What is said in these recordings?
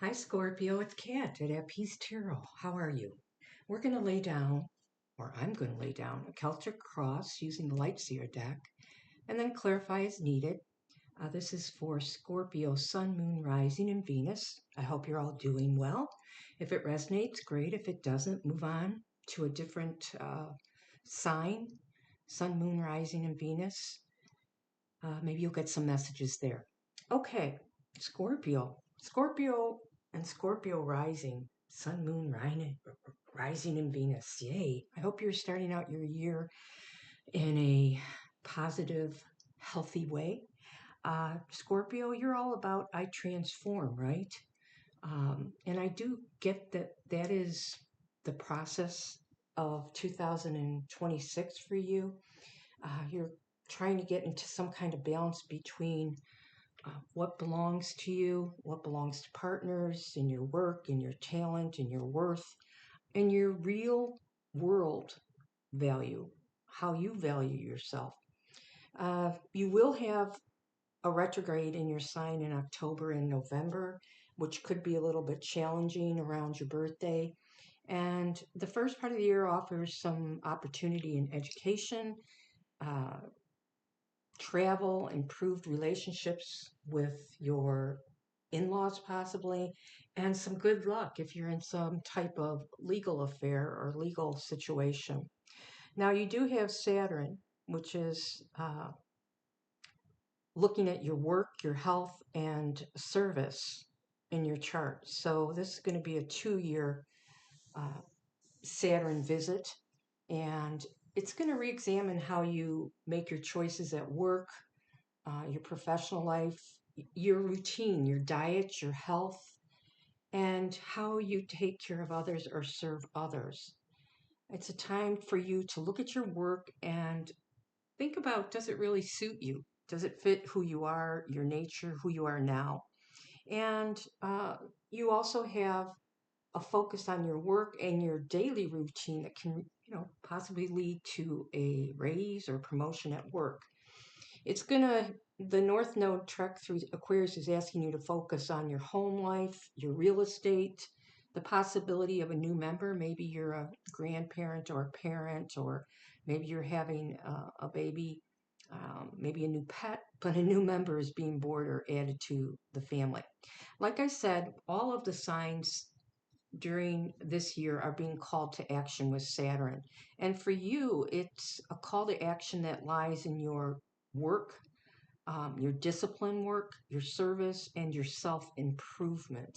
Hi, Scorpio. It's Kat at Peace Tarot. How are you? We're going to lay down, or I'm going to lay down, a Celtic Cross using the Lightseer deck, and then clarify as needed. This is for Scorpio, Sun, Moon, Rising, and Venus. I hope you're all doing well. If it resonates, great. If it doesn't, move on to a different sign, Sun, Moon, Rising, and Venus. Maybe you'll get some messages there. Okay, Scorpio. Scorpio and Scorpio rising, Sun, Moon, rising in Venus. Yay. I hope you're starting out your year in a positive, healthy way. Scorpio, you're all about I transform, right? And I do get that that is the process of 2026 for you. You're trying to get into some kind of balance between what belongs to you, what belongs to partners, in your work, in your talent, in your worth, and your real world value, how you value yourself. You will have a retrograde in your sign in October and November, which could be a little bit challenging around your birthday. And the first part of the year offers some opportunity in education, uh, travel, improved relationships with your in laws, possibly, and some good luck if you're in some type of legal affair or legal situation. Now, you do have Saturn, which is looking at your work, your health, and service in your chart. So, this is going to be a 2 year uh, Saturn visit, and it's going to re examine how you make your choices at work, your professional life, your routine, your diet, your health, and how you take care of others or serve others. It's a time for you to look at your work and think about, does it really suit you? Does it fit who you are, your nature, who you are now? And you also have a focus on your work and your daily routine that can, possibly lead to a raise or promotion at work. It's gonna, the North Node trek through Aquarius is asking you to focus on your home life, your real estate, the possibility of a new member. Maybe you're a grandparent or a parent, or maybe you're having a baby, maybe a new pet, but a new member is being born or added to the family. Like I said, all of the signs during this year are being called to action with Saturn. And for you, it's a call to action that lies in your work, your discipline work, your service, and your self improvement.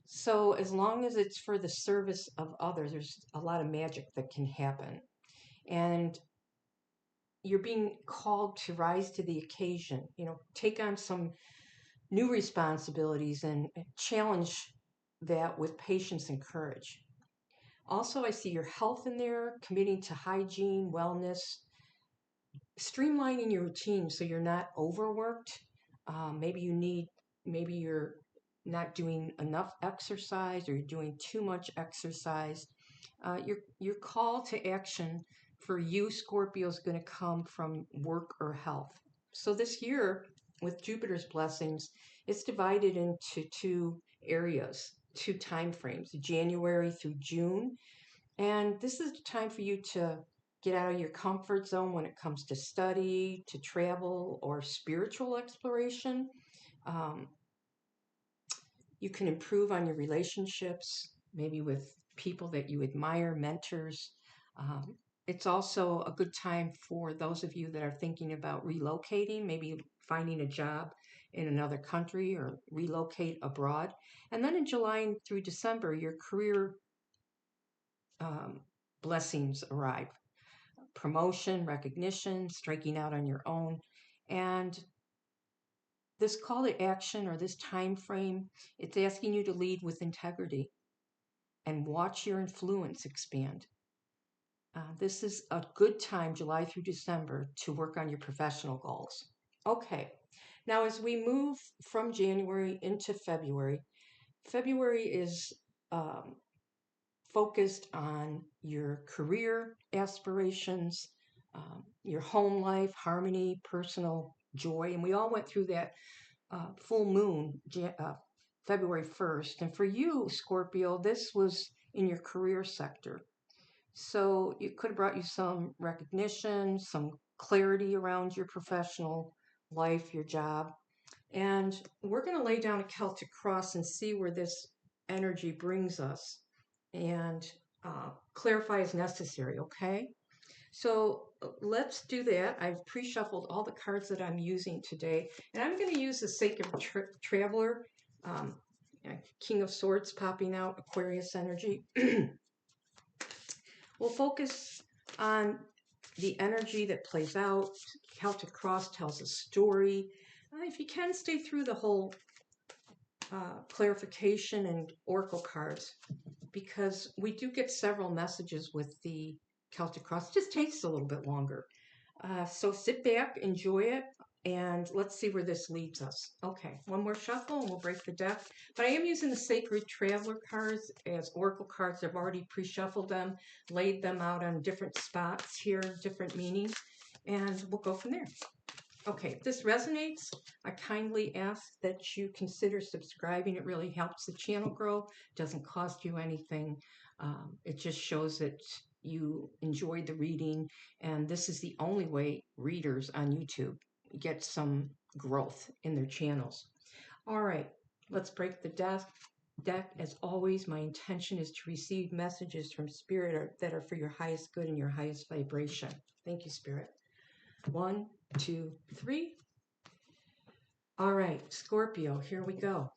So, as long as it's for the service of others, there's a lot of magic that can happen. And you're being called to rise to the occasion, take on some new responsibilities and challenge that with patience and courage. Also, I see your health in there, committing to hygiene, wellness, streamlining your routine so you're not overworked. Maybe you're not doing enough exercise or you're doing too much exercise. Your call to action for you, Scorpio, is going to come from work or health. So this year, with Jupiter's blessings, it's divided into two areas, two time frames, January through June. And this is the time for you to get out of your comfort zone when it comes to study, to travel, or spiritual exploration. Um, you can improve on your relationships, maybe with people that you admire, mentors. Um, it's also a good time for those of you that are thinking about relocating, maybe finding a job in another country or relocate abroad. And then in July through December, your career um, blessings arrive, promotion, recognition, striking out on your own. And this call to action or this time frame, it's asking you to lead with integrity and watch your influence expand. This is a good time, July through December, to work on your professional goals. Okay, now as we move from January into February, February is focused on your career aspirations, your home life, harmony, personal joy. And we all went through that full moon February 1st. And for you, Scorpio, this was in your career sector. So it could have brought you some recognition, some clarity around your professional life, your job. And we're going to lay down a Celtic cross and see where this energy brings us and clarify as necessary, okay? So let's do that. I've pre-shuffled all the cards that I'm using today, and I'm going to use the Sacred Traveler, um, King of Swords popping out, Aquarius energy. We'll focus on the energy that plays out. Celtic Cross tells a story. If you can, stay through the whole clarification and oracle cards, because we do get several messages with the Celtic Cross. It just takes a little bit longer. So sit back, enjoy it, and let's see where this leads us. Okay, one more shuffle and we'll break the deck. But I am using the Sacred Traveler cards as oracle cards. I've already pre-shuffled them, laid them out on different spots here, different meanings, and we'll go from there. Okay, if this resonates, I kindly ask that you consider subscribing. It really helps the channel grow. Doesn't cost you anything. It just shows that you enjoyed the reading, and this is the only way readers on YouTube get some growth in their channels. All right, let's break the deck. As always, my intention is to receive messages from Spirit that are for your highest good and your highest vibration. Thank you, Spirit. 1, 2, 3. All right, Scorpio, here we go.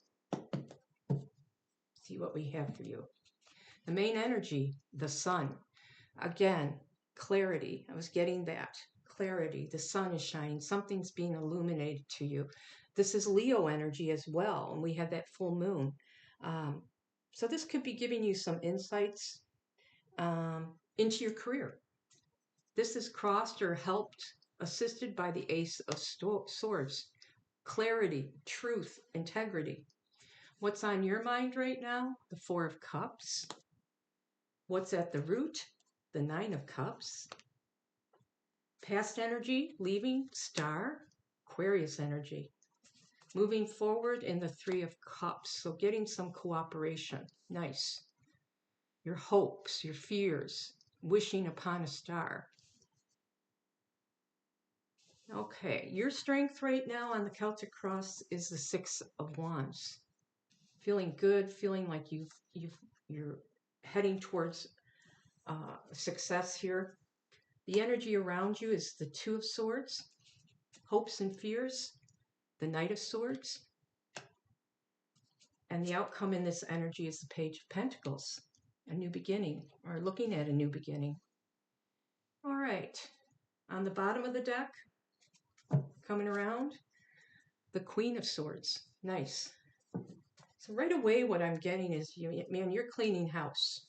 See what we have for you. The main energy, the sun. Again, clarity. I was getting that. Clarity. The sun is shining. Something's being illuminated to you. This is Leo energy as well, and we have that full moon. So this could be giving you some insights into your career. This is crossed or helped, assisted by the Ace of Swords. Clarity, truth, integrity. What's on your mind right now? The Four of Cups. What's at the root? The Nine of Cups. Past energy, leaving, Star, Aquarius energy. Moving forward in the Three of Cups, so getting some cooperation. Nice. Your hopes, your fears, wishing upon a star. Okay, your strength right now on the Celtic Cross is the Six of Wands. Feeling good, feeling like you're heading towards success here. The energy around you is the Two of Swords, hopes and fears, the Knight of Swords, and the outcome in this energy is the Page of Pentacles, a new beginning, or looking at a new beginning. All right, on the bottom of the deck, coming around, the Queen of Swords. Nice. So right away what I'm getting is, man, you're cleaning house.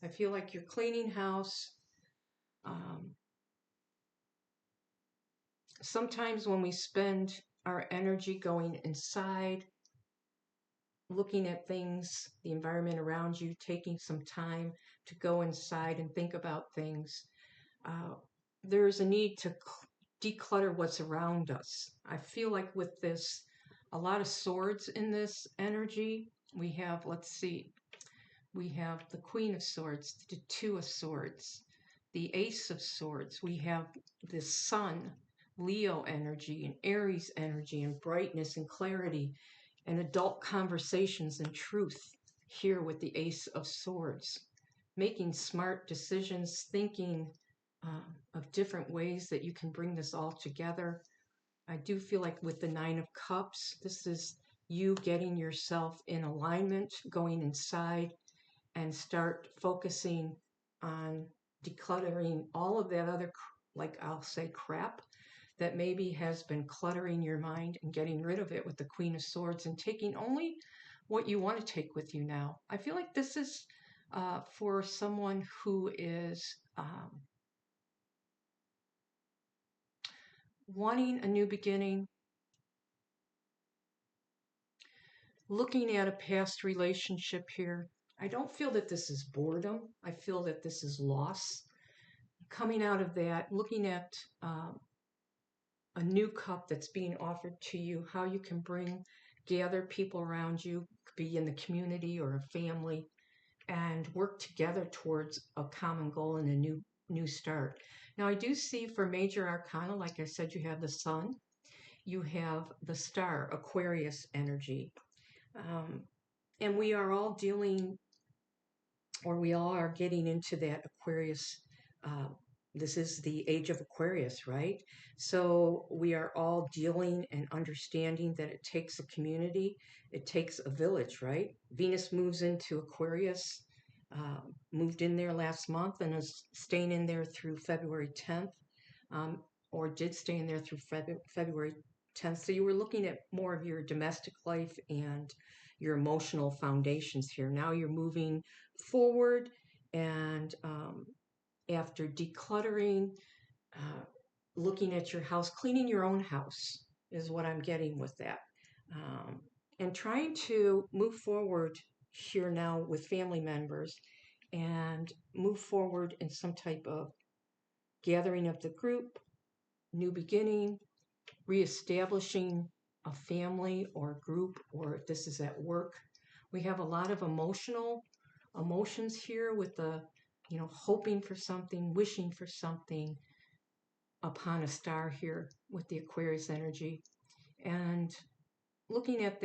I feel like you're cleaning house. Sometimes when we spend our energy going inside, looking at things, the environment around you, taking some time to go inside and think about things, there's a need to declutter what's around us. I feel like with this, a lot of swords in this energy. We have, let's see, we have the Queen of Swords, the Two of Swords, the Ace of Swords. We have the Sun, Leo energy, and Aries energy, and brightness and clarity, and adult conversations and truth here with the Ace of Swords. Making smart decisions, thinking of different ways that you can bring this all together. I do feel like with the Nine of Cups, this is you getting yourself in alignment, going inside, and start focusing on decluttering all of that other, like I'll say, crap that maybe has been cluttering your mind, and getting rid of it with the Queen of Swords and taking only what you want to take with you now. I feel like this is for someone who is wanting a new beginning, looking at a past relationship here. I don't feel that this is boredom. I feel that this is loss. Coming out of that, looking at a new cup that's being offered to you, how you can gather people around you, be in the community or a family, and work together towards a common goal and a new start. Now, I do see for major arcana, like I said, you have the sun, you have the star, Aquarius energy. Um, and we are all dealing, or we all are getting into that Aquarius. Uh, this is the age of Aquarius, right? So we are all dealing and understanding that it takes a community, it takes a village, right? Venus moves into Aquarius, moved in there last month and is staying in there through February 10th, um, or did stay in there through February 10th. So you were looking at more of your domestic life and your emotional foundations here. Now you're moving forward, and after decluttering, uh, looking at your house, cleaning your own house is what I'm getting with that. Um, and trying to move forward here now with family members and move forward in some type of gathering of the group, new beginning, reestablishing a family or group, or if this is at work. We have a lot of emotions here with the, hoping for something, wishing for something upon a star here with the Aquarius energy. And looking at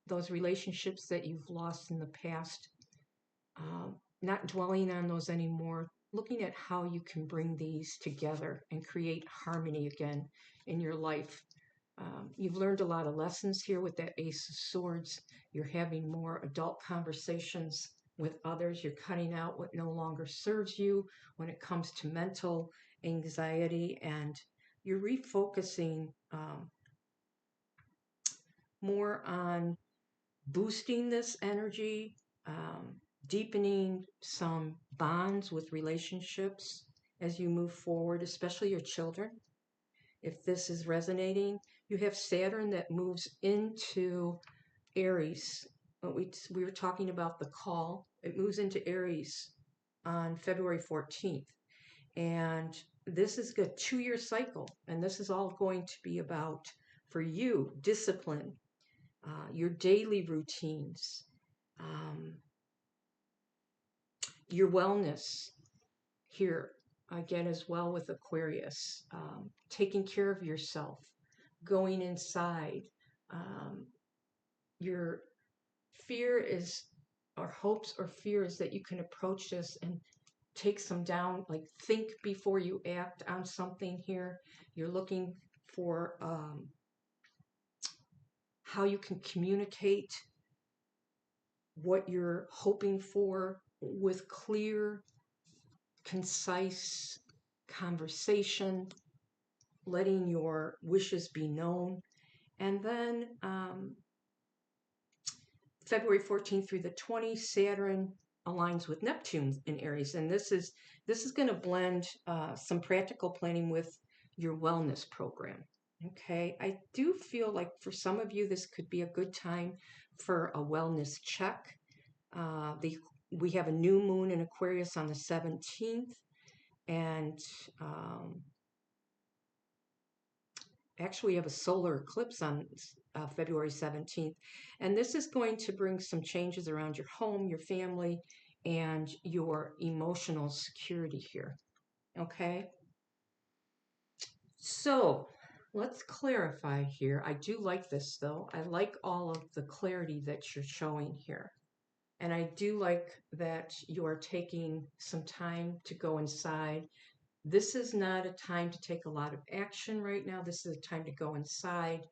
those relationships that you've lost in the past, not dwelling on those anymore, looking at how you can bring these together and create harmony again in your life. You've learned a lot of lessons here with that Ace of Swords. You're having more adult conversations with others. You're cutting out what no longer serves you when it comes to mental anxiety, and you're refocusing more on boosting this energy, um, deepening some bonds with relationships as you move forward, especially your children. If this is resonating, you have Saturn that moves into Aries. We were talking about the call. It moves into Aries on February 14th. And this is a 2-year cycle. And this is all going to be about, for you, discipline, your daily routines, um, your wellness here again as well with Aquarius, taking care of yourself, going inside. Um, your fear is, or hopes or fears that you can approach this and take some down, like think before you act on something here. You're looking for how you can communicate what you're hoping for with clear, concise conversation, letting your wishes be known. And then February 14th through the 20th, Saturn aligns with Neptune in Aries. And this is going to blend some practical planning with your wellness program. Okay, I do feel like for some of you, this could be a good time for a wellness check. We have a new moon in Aquarius on the 17th, and actually we have a solar eclipse on February 17th. And this is going to bring some changes around your home, your family, and your emotional security here. Okay? So let's clarify here. I do like this though. I like all of the clarity that you're showing here. And I do like that you are taking some time to go inside. This is not a time to take a lot of action right now. This is a time to go inside.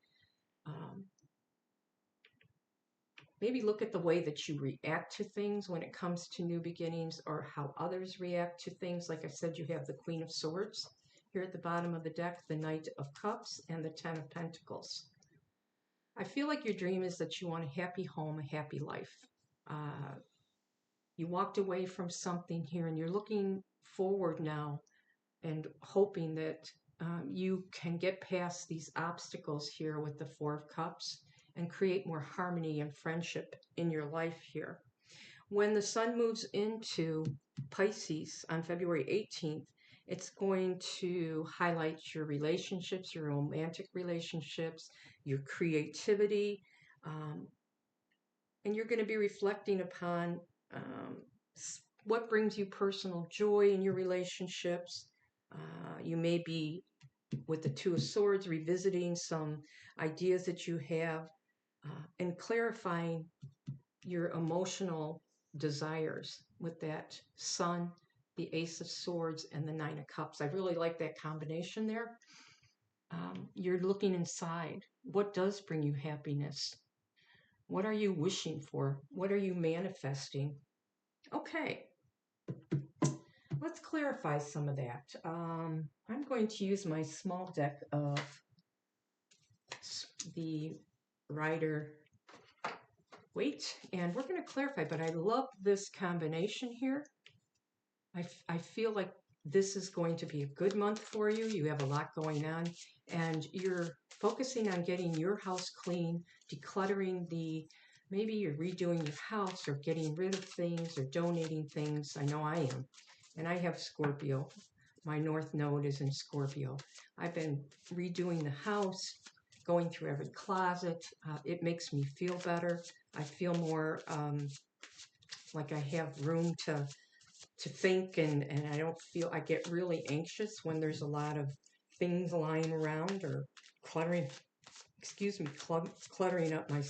Maybe look at the way that you react to things when it comes to new beginnings, or how others react to things. Like I said, you have the Queen of Swords here at the bottom of the deck, the Knight of Cups, and the Ten of Pentacles. I feel like your dream is that you want a happy home, a happy life. You walked away from something here and you're looking forward now and hoping that you can get past these obstacles here with the Four of Cups and create more harmony and friendship in your life here. When the sun moves into Pisces on February 18th, it's going to highlight your relationships, your romantic relationships, your creativity, And you're going to be reflecting upon what brings you personal joy in your relationships. You may be, with the Two of Swords, revisiting some ideas that you have and clarifying your emotional desires with that Sun, the Ace of Swords, and the Nine of Cups. I really like that combination there. You're looking inside. What does bring you happiness? What are you wishing for? What are you manifesting? Okay, let's clarify some of that. I'm going to use my small deck of the Rider Waite, and we're going to clarify, but I love this combination here. I feel like this is going to be a good month for you. You have a lot going on, and you're focusing on getting your house clean, decluttering maybe you're redoing your house or getting rid of things or donating things. I know I am. And I have Scorpio. My North Node is in Scorpio. I've been redoing the house, going through every closet. It makes me feel better. I feel more like I have room to think, and I don't feel, I get really anxious when there's a lot of things lying around or cluttering, cluttering up my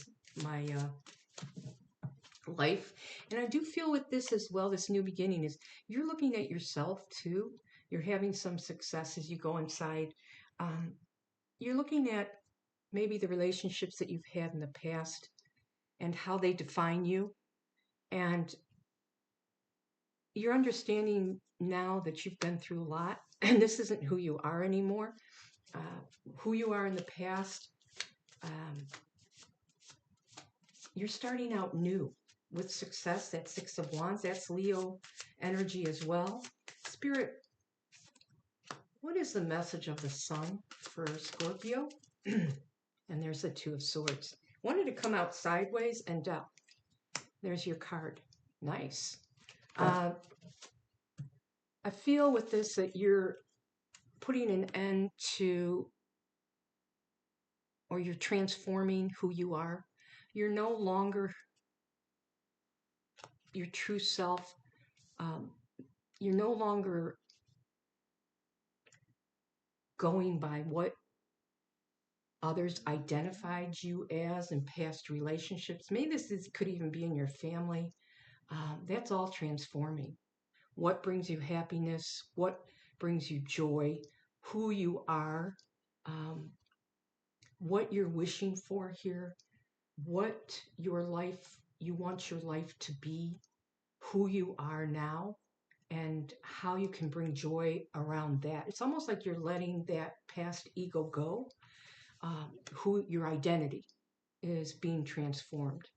life. And I do feel with this as well, this new beginning, is you're looking at yourself too. You're having some success as you go inside. You're looking at maybe the relationships that you've had in the past and how they define you. And you're understanding now that you've been through a lot, and this isn't who you are anymore. Who you are in the past, you're starting out new with success. That Six of Wands, that's Leo energy as well. Spirit, what is the message of the Sun for Scorpio? And there's the Two of Swords. Wanted to come out sideways, and there's your card. Nice. I feel with this that you're putting an end to, or you're transforming who you are. You're no longer your true self. You're no longer going by what others identified you as in past relationships. Maybe could even be in your family. That's all transforming. What brings you happiness? What brings you joy? Who you are? What you're wishing for here? What you want your life to be? Who you are now? And how you can bring joy around that. It's almost like you're letting that past ego go. Your identity is being transformed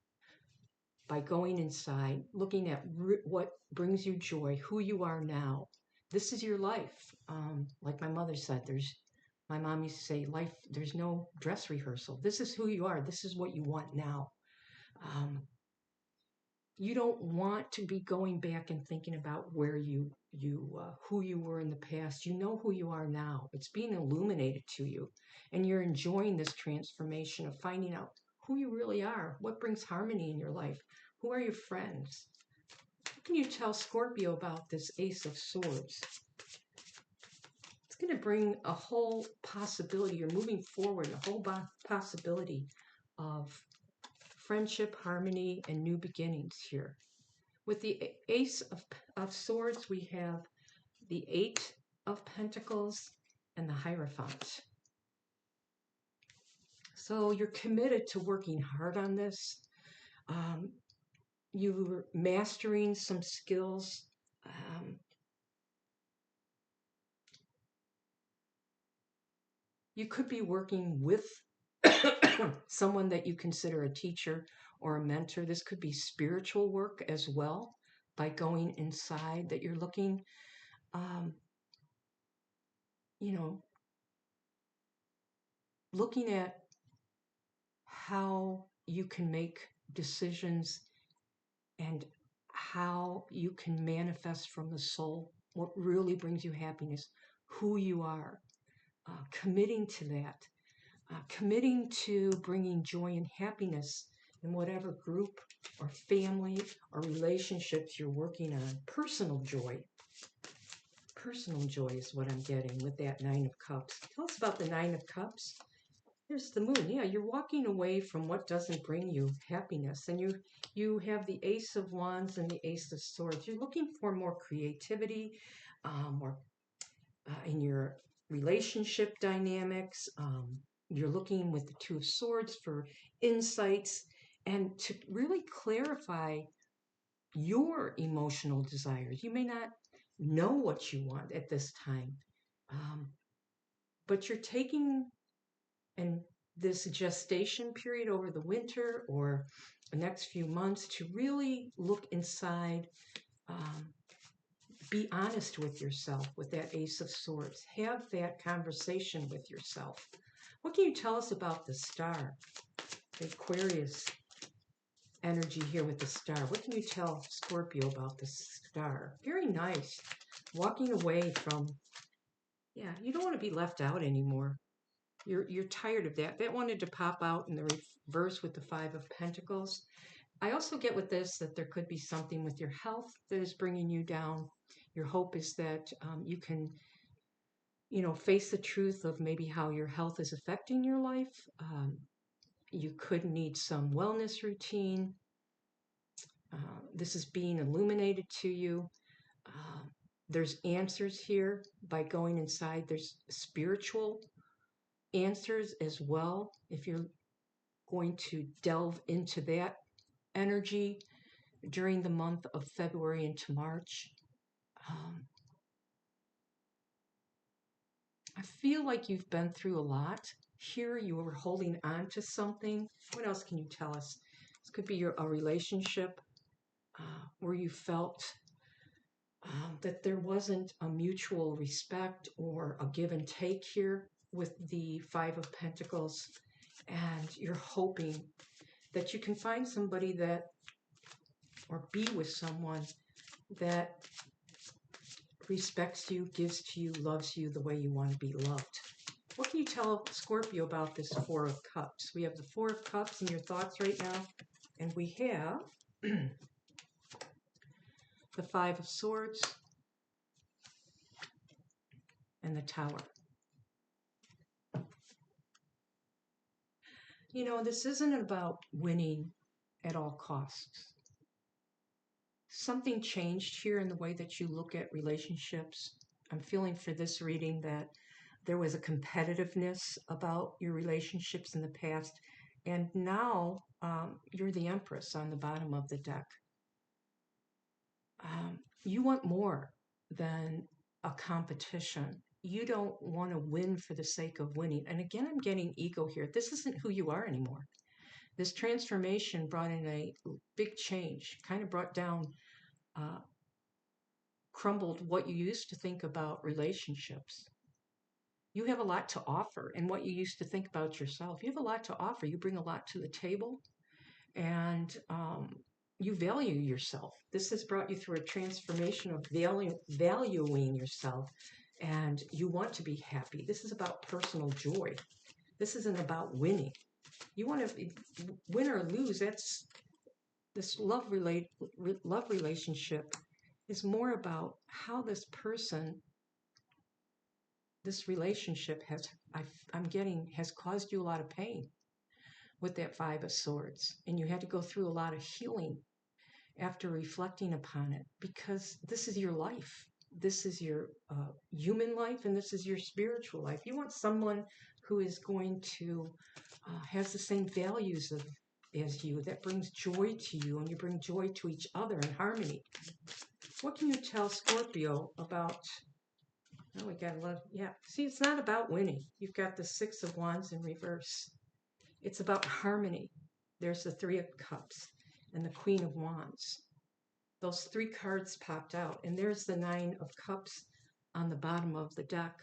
by going inside, looking at what brings you joy, who you are now. This is your life. Like my mother said, my mom used to say, life, there's no dress rehearsal. This is who you are. This is what you want now. You don't want to be going back and thinking about who you were in the past. You know who you are now. It's being illuminated to you, and you're enjoying this transformation of finding out who you really are. What brings harmony in your life? Who are your friends? What can you tell Scorpio about this Ace of Swords? It's going to bring a whole possibility. You're moving forward, a whole possibility of friendship, harmony, and new beginnings here. With the Ace of Swords, we have the Eight of Pentacles and the Hierophant. So you're committed to working hard on this. You're mastering some skills. You could be working with someone that you consider a teacher or a mentor. This could be spiritual work as well, by going inside, that you're looking, looking at how you can make decisions and how you can manifest from the soul what really brings you happiness, who you are, committing to that, committing to bringing joy and happiness in whatever group or family or relationships you're working on. Personal joy. Personal joy is what I'm getting with that Nine of Cups. Tell us about the Nine of Cups. There's the moon. Yeah, you're walking away from what doesn't bring you happiness. And you have the Ace of Wands and the Ace of Swords. You're looking for more creativity, more in your relationship dynamics. You're looking with the Two of Swords for insights and to really clarify your emotional desires. You may not know what you want at this time, but you're taking and this gestation period over the winter or the next few months to really look inside, um, be honest with yourself with that Ace of Swords. Have that conversation with yourself. What can you tell us about the star, the Aquarius energy here with the star? What can you tell Scorpio about the star? Very nice. Walking away from, yeah, you don't want to be left out anymore. You're tired of that. That wanted to pop out in the reverse with the Five of Pentacles. I also get with this that there could be something with your health that is bringing you down. Your hope is that you can, face the truth of maybe how your health is affecting your life. You could need some wellness routine. This is being illuminated to you. Uh, there's answers here by going inside. There's spiritual answers as well. If you're going to delve into that energy during the month of February into March. I feel like you've been through a lot. Here you were holding on to something. What else can you tell us? This could be a relationship where you felt that there wasn't a mutual respect or a give and take here with the Five of Pentacles. And you're hoping that you can find somebody that, or be with someone that respects you, gives to you, loves you the way you want to be loved. What can you tell Scorpio about this Four of Cups? We have the Four of Cups in your thoughts right now, and we have the Five of Swords and the Tower. This isn't about winning at all costs. Something changed here in the way that you look at relationships. I'm feeling for this reading that there was a competitiveness about your relationships in the past, and now you're the Empress on the bottom of the deck. You want more than a competition. You don't want to win for the sake of winning. And again, I'm getting ego here. This isn't who you are anymore. This transformation brought in a big change, kind of brought down, crumbled what you used to think about relationships. You have a lot to offer, and what you used to think about yourself. You have a lot to offer. You bring a lot to the table, and you value yourself. This has brought you through a transformation of valuing yourself, and you want to be happy. This is about personal joy. This isn't about winning. You want to win or lose. That's this love relationship is more about how this person, this relationship has caused you a lot of pain with that Five of Swords, and you had to go through a lot of healing after reflecting upon it, because this is your life. This is your human life, and this is your spiritual life. You want someone who is going to has the same values as you, that brings joy to you, and you bring joy to each other in harmony. What can you tell Scorpio about? Oh, we got a lot. Yeah, see, it's not about winning. You've got the Six of Wands in reverse. It's about harmony. There's the Three of Cups and the Queen of Wands. Those three cards popped out, and there's the Nine of Cups on the bottom of the deck.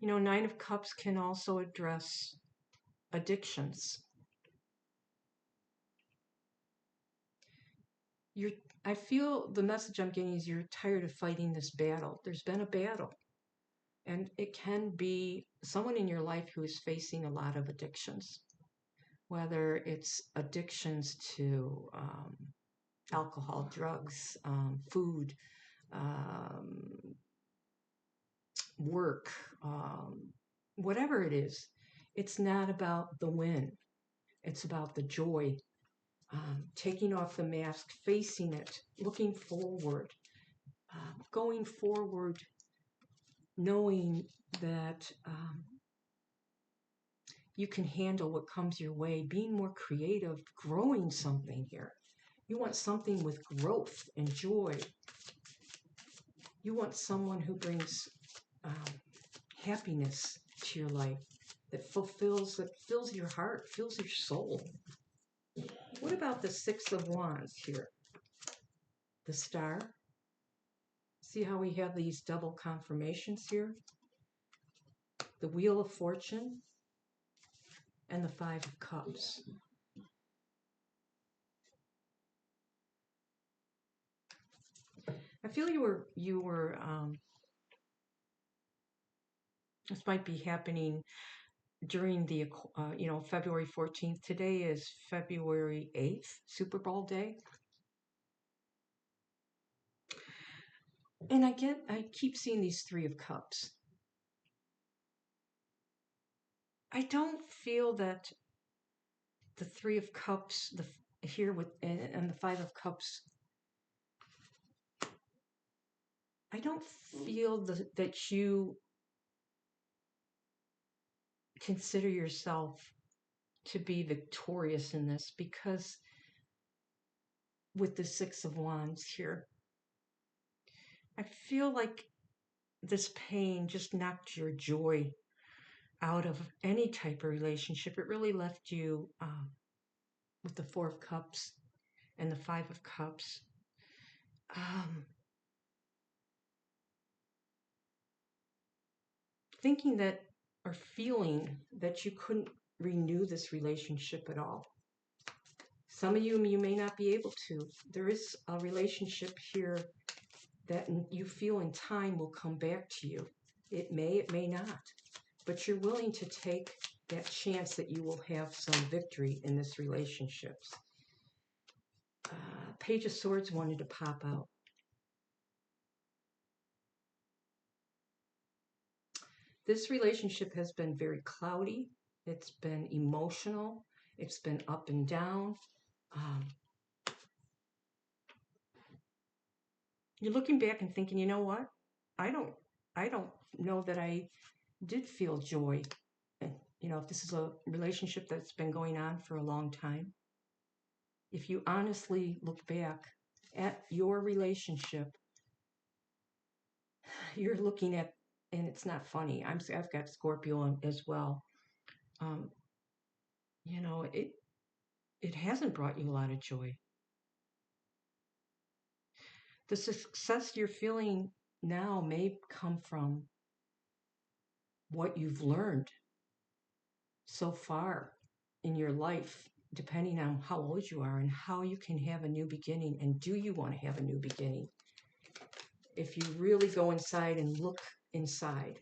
Nine of Cups can also address addictions. I feel the message I'm getting is you're tired of fighting this battle. There's been a battle, and it can be someone in your life who is facing a lot of addictions, whether it's addictions to alcohol, drugs, food, um, work, whatever it is. It's not about the win, it's about the joy. Taking off the mask, facing it, looking forward, going forward, knowing that you can handle what comes your way, being more creative, growing something here. You want something with growth and joy. You want someone who brings happiness to your life, that fills your heart, fills your soul. What about the Six of Wands here? The Star. See how we have these double confirmations here? The Wheel of Fortune and the Five of Cups. I feel you were this might be happening during the February 14th. Today is February 8th, Super Bowl day. And I keep seeing these Three of Cups. I don't feel that the Three of Cups, and the Five of Cups, I don't feel that you consider yourself to be victorious in this, because with the Six of Wands here, I feel like this pain just knocked your joy out of any type of relationship. It really left you with the Four of Cups and the Five of Cups. Thinking that, or feeling that you couldn't renew this relationship at all. Some of you may not be able to. There is a relationship here that you feel in time will come back to you. It may not. But you're willing to take that chance that you will have some victory in this relationship. Page of Swords wanted to pop out. This relationship has been very cloudy. It's been emotional. It's been up and down. You're looking back and thinking, you know what? I don't know that I did feel joy. And, if this is a relationship that's been going on for a long time, if you honestly look back at your relationship, you're looking at, and it's not funny. I've got Scorpio as well. It hasn't brought you a lot of joy. The success you're feeling now may come from what you've learned so far in your life, depending on how old you are and how you can have a new beginning, and do you want to have a new beginning? If you really go inside and look inside,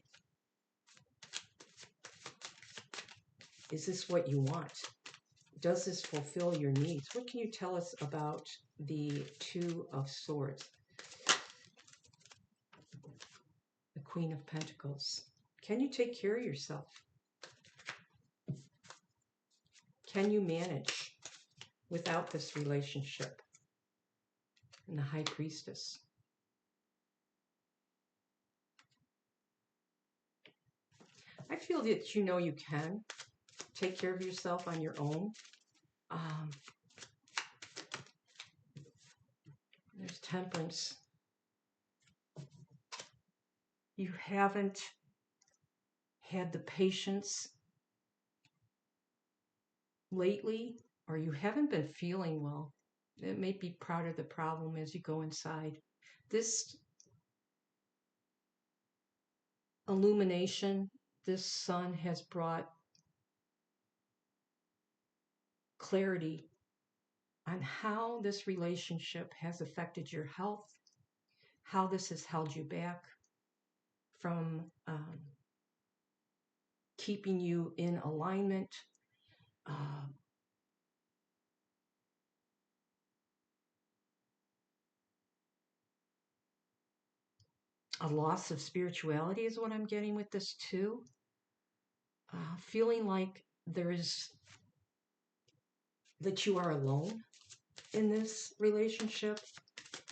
is this what you want? Does this fulfill your needs? What can you tell us about the Two of Swords? The Queen of Pentacles. Can you take care of yourself? Can you manage without this relationship? And the High Priestess. I feel that you can take care of yourself on your own. There's Temperance. You haven't had the patience lately, or you haven't been feeling well. It may be part of the problem as you go inside. This illumination, this sun has brought clarity on how this relationship has affected your health, how this has held you back from keeping you in alignment. Uh, a loss of spirituality is what I'm getting with this too. Feeling like there is that you are alone in this relationship.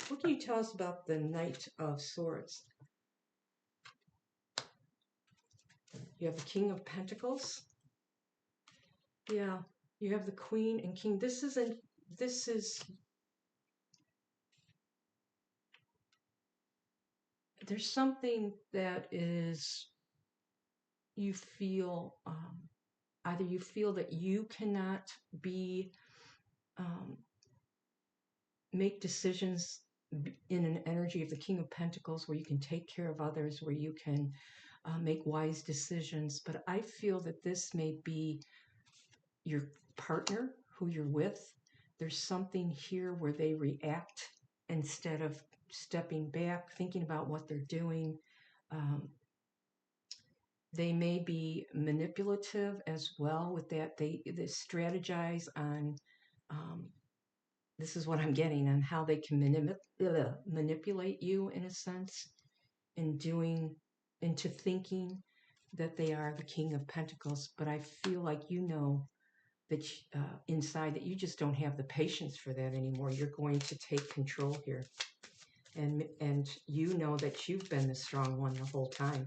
What can you tell us about the Knight of Swords? You have the King of Pentacles. Yeah, you have the Queen and King. This is there's something that is, you feel, either you feel that you cannot be, um, make decisions in an energy of the King of Pentacles where you can take care of others, where you can make wise decisions. But I feel that this may be your partner who you're with. There's something here where they react instead of stepping back, thinking about what they're doing. Um, they may be manipulative as well with that. They strategize on, um, this is what I'm getting, on how they can manipulate you in a sense, in doing, into thinking that they are the King of Pentacles. But I feel like that inside that you just don't have the patience for that anymore. You're going to take control here, and you know that you've been the strong one the whole time.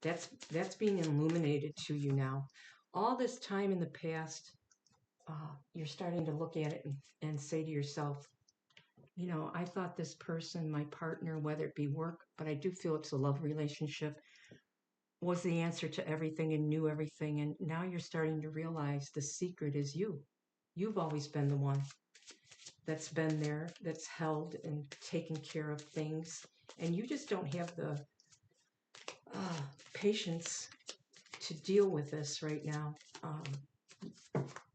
That's being illuminated to you now. All this time in the past, you're starting to look at it and say to yourself, I thought this person, my partner, whether it be work, but I do feel it's a love relationship, was the answer to everything and knew everything. And now you're starting to realize the secret is you. You've always been the one that's been there, that's held and taken care of things. And you just don't have the patience to deal with this right now.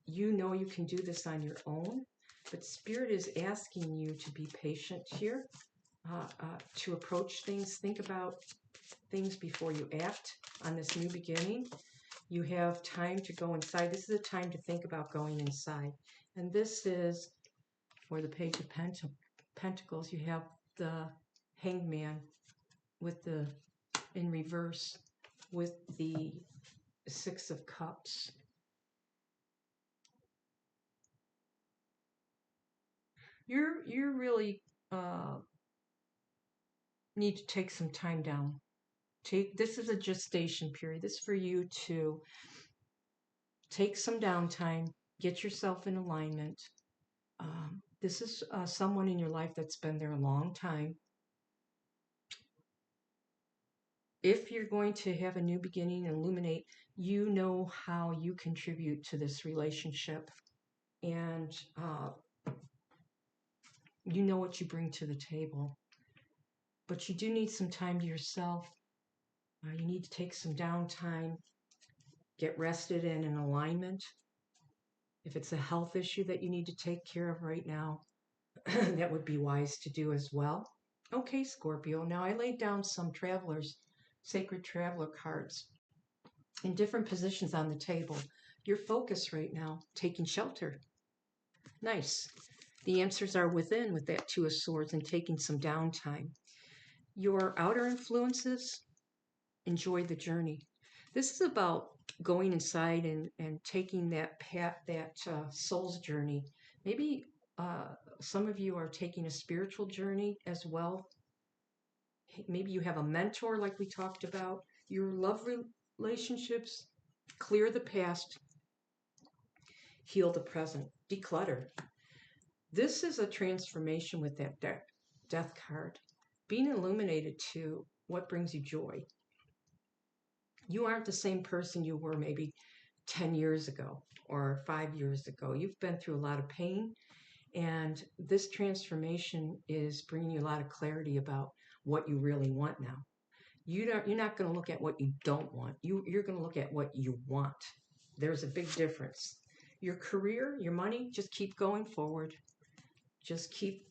You know you can do this on your own, but Spirit is asking you to be patient here, to approach things, think about things before you act on this new beginning. You have time to go inside. This is a time to think about going inside. And this is, for the Page of Pentacles, you have the Hanged Man in reverse with the Six of Cups. You're really need to take some time down. This is a gestation period. This is for you to take some downtime, get yourself in alignment. This is someone in your life that's been there a long time. If you're going to have a new beginning and illuminate, you know how you contribute to this relationship, and you know what you bring to the table. But you do need some time to yourself. You need to take some downtime, get rested and in alignment. If it's a health issue that you need to take care of right now, that would be wise to do as well. Okay, Scorpio, now I laid down some sacred traveler cards in different positions on the table. Your focus right now, taking shelter. Nice. The answers are within with that Two of Swords and taking some downtime. Your outer influences, enjoy the journey. This is about going inside and taking that soul's journey. Maybe some of you are taking a spiritual journey as well. Maybe you have a mentor like we talked about. Your love relationships, clear the past, heal the present, declutter. This is a transformation with that death card. Being illuminated to what brings you joy. You aren't the same person you were maybe 10 years ago or 5 years ago. You've been through a lot of pain, and this transformation is bringing you a lot of clarity about what you really want now. You're not going to look at what you don't want. You're going to look at what you want. There's a big difference. Your career, your money, just keep going forward. Just keep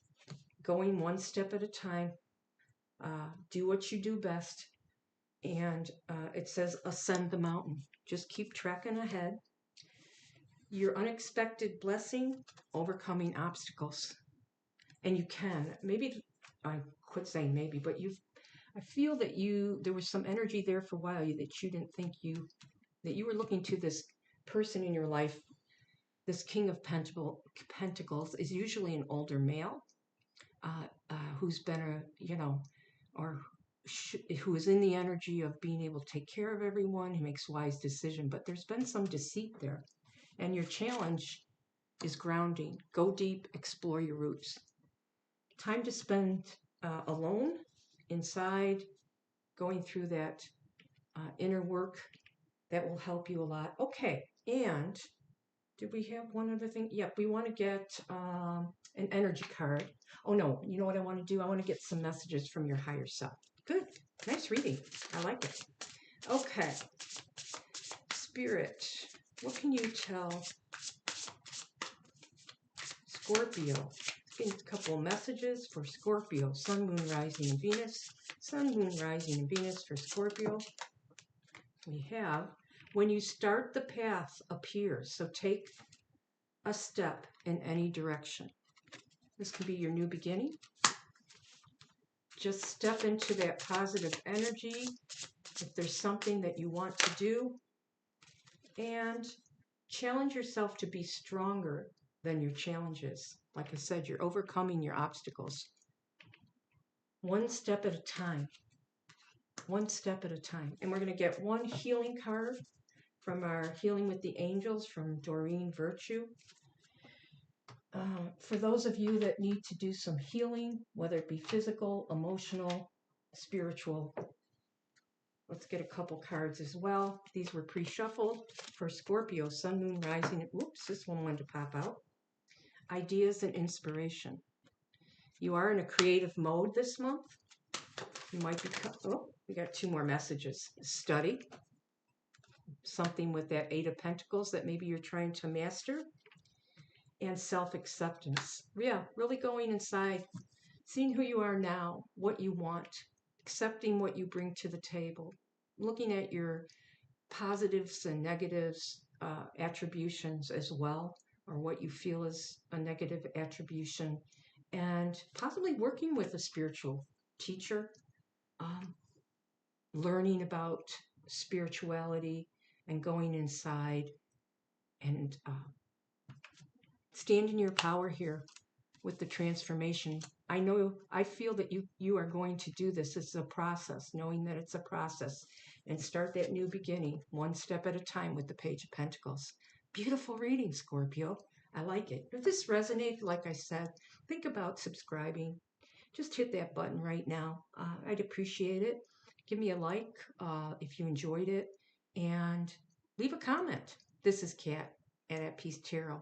going one step at a time. Do what you do best. And it says ascend the mountain. Just keep trekking ahead. Your unexpected blessing, overcoming obstacles. And you can. Maybe, I quit saying maybe, but I feel that there was some energy there for a while that you didn't think that you were looking to this person in your life. This King of Pentacles is usually an older male who's been or who is in the energy of being able to take care of everyone. He makes wise decisions, but there's been some deceit there. And your challenge is grounding. Go deep, explore your roots. Time to spend alone, inside, going through that inner work that will help you a lot. Okay, and did we have one other thing? Yep, we want to get an energy card. Oh no, you know what I want to do? I want to get some messages from your higher self. Good, nice reading. I like it. Okay, Spirit, what can you tell Scorpio? Getting a couple of messages for Scorpio. Sun, Moon, Rising, and Venus. Sun, Moon, Rising, and Venus for Scorpio. We have, when you start, the path appears. So take a step in any direction. This can be your new beginning. Just step into that positive energy if there's something that you want to do. And challenge yourself to be stronger than your challenges. Like I said, you're overcoming your obstacles. One step at a time. One step at a time. And we're going to get one healing card from our Healing with the Angels from Doreen Virtue. For those of you that need to do some healing, whether it be physical, emotional, spiritual, let's get a couple cards as well. These were pre-shuffled for Scorpio, Sun, Moon, Rising. Oops, this one wanted to pop out. Ideas and inspiration. You are in a creative mode this month. You might be, we got two more messages. Study. Something with that Eight of Pentacles that maybe you're trying to master. And self-acceptance. Yeah, really going inside, seeing who you are now, what you want, accepting what you bring to the table, looking at your positives and negatives, attributions as well, or what you feel is a negative attribution, and possibly working with a spiritual teacher, learning about spirituality and going inside and stand in your power here with the transformation. I feel that you are going to do this. It's a process, knowing that it's a process, and start that new beginning one step at a time with the Page of Pentacles. Beautiful reading, Scorpio. I like it. If this resonated, like I said, think about subscribing. Just hit that button right now. I'd appreciate it. Give me a like if you enjoyed it, and leave a comment. This is Kat at Peace Tarot.